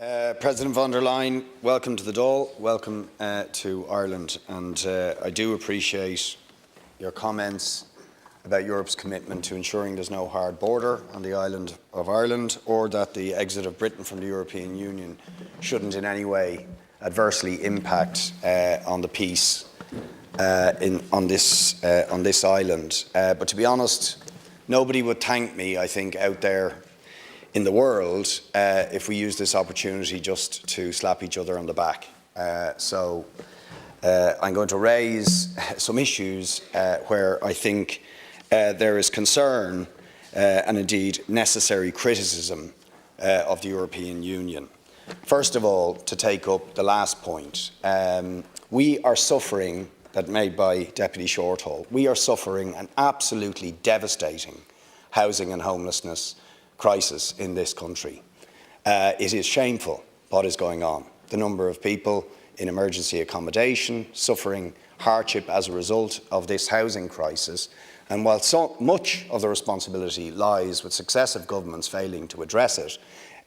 President von der Leyen, welcome to the Dáil, welcome to Ireland, and I do appreciate your comments about Europe's commitment to ensuring there's no hard border on the island of Ireland, or that the exit of Britain from the European Union shouldn't in any way adversely impact on the peace on this island. But to be honest, nobody would thank me, I think, out there in the world if we use this opportunity just to slap each other on the back. So I'm going to raise some issues where I think there is concern and indeed necessary criticism of the European Union. First of all, to take up the last point, we are suffering, that made by Deputy Shortall, we are suffering an absolutely devastating housing and homelessness crisis in this country. It is shameful what is going on. The number of people in emergency accommodation suffering hardship as a result of this housing crisis. And while so much of the responsibility lies with successive governments failing to address it,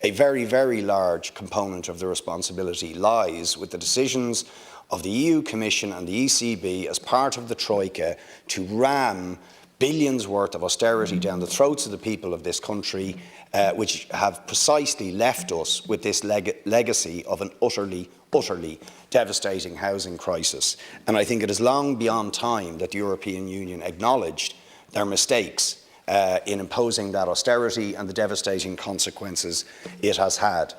a very, very large component of the responsibility lies with the decisions of the EU Commission and the ECB as part of the Troika to ram billions worth of austerity down the throats of the people of this country, which have precisely left us with this legacy of an utterly devastating housing crisis. And I think it is long beyond time that the European Union acknowledged their mistakes in imposing that austerity and the devastating consequences it has had.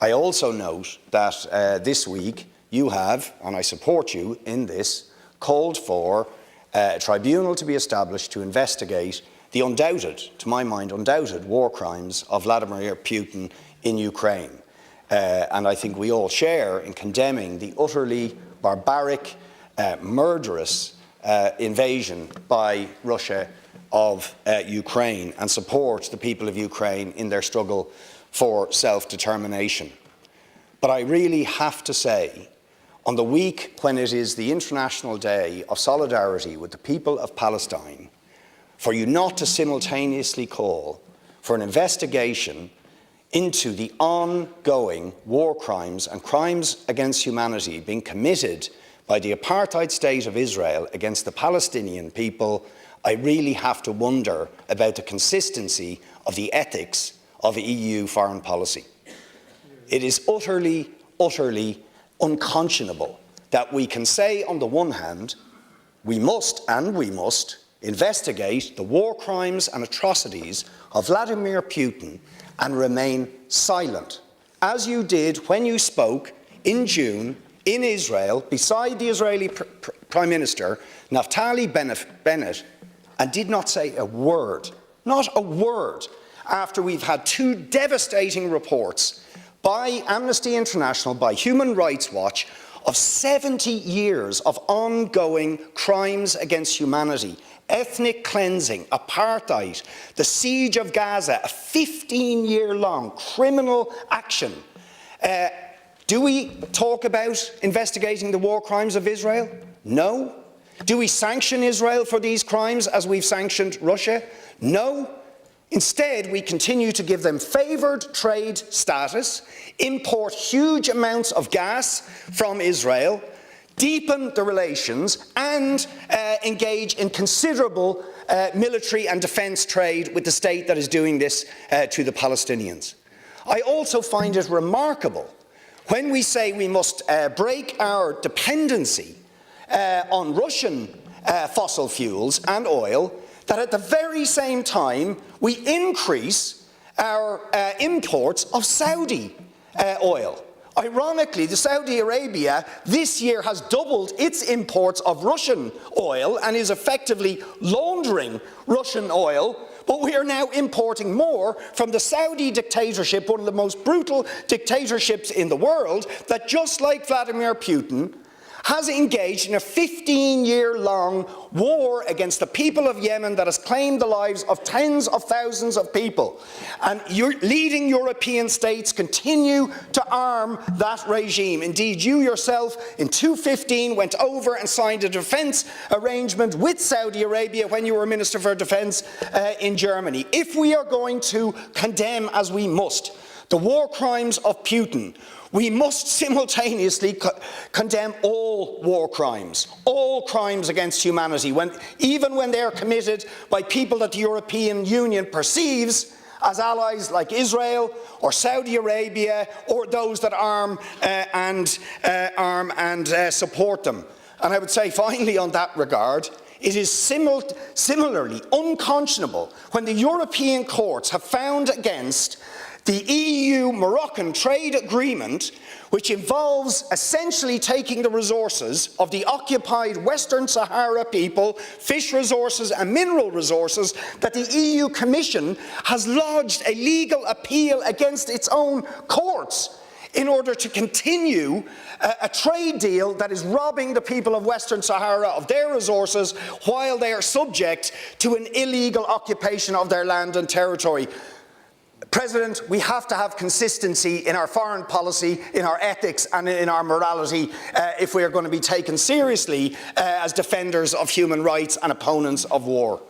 I also note that this week you have, and I support you in this, called for a tribunal to be established to investigate the undoubted, to my mind, undoubted war crimes of Vladimir Putin in Ukraine. And I think we all share in condemning the utterly barbaric, murderous invasion by Russia of Ukraine, and support the people of Ukraine in their struggle for self-determination. But I really have to say, on the week when it is the International Day of Solidarity with the people of Palestine, for you not to simultaneously call for an investigation into the ongoing war crimes and crimes against humanity being committed by the apartheid state of Israel against the Palestinian people, I really have to wonder about the consistency of the ethics of EU foreign policy. It is utterly unconscionable that we can say, on the one hand, we must investigate the war crimes and atrocities of Vladimir Putin and remain silent, as you did when you spoke in June in Israel beside the Israeli Prime Minister Naftali Bennett, and did not say a word, not a word, after we've had two devastating reports by Amnesty International, by Human Rights Watch, of 70 years of ongoing crimes against humanity, ethnic cleansing, apartheid, the siege of Gaza, a 15-year-long criminal action. Do we talk about investigating the war crimes of Israel? No. Do we sanction Israel for these crimes as we've sanctioned Russia? No. Instead, we continue to give them favoured trade status, import huge amounts of gas from Israel, deepen the relations, and engage in considerable military and defence trade with the state that is doing this to the Palestinians. I also find it remarkable when we say we must break our dependency on Russian fossil fuels and oil, that at the very same time we increase our imports of Saudi oil. Ironically, the Saudi Arabia this year has doubled its imports of Russian oil and is effectively laundering Russian oil, but we are now importing more from the Saudi dictatorship, one of the most brutal dictatorships in the world, that just like Vladimir Putin has engaged in a 15-year-long war against the people of Yemen that has claimed the lives of tens of thousands of people. And leading European states continue to arm that regime. Indeed, you yourself in 2015 went over and signed a defence arrangement with Saudi Arabia when you were Minister for Defence in Germany. If we are going to condemn, as we must, the war crimes of Putin, we must simultaneously condemn all war crimes against humanity, even when they are committed by people that the European Union perceives as allies like Israel or Saudi Arabia, or those that arm and support them. And I would say finally on that regard, it is similarly unconscionable when the European courts have found against the EU-Moroccan trade agreement, which involves essentially taking the resources of the occupied Western Sahara people, fish resources and mineral resources, that the EU Commission has lodged a legal appeal against its own courts in order to continue a trade deal that is robbing the people of Western Sahara of their resources while they are subject to an illegal occupation of their land and territory. President, we have to have consistency in our foreign policy, in our ethics and in our morality if we are going to be taken seriously as defenders of human rights and opponents of war.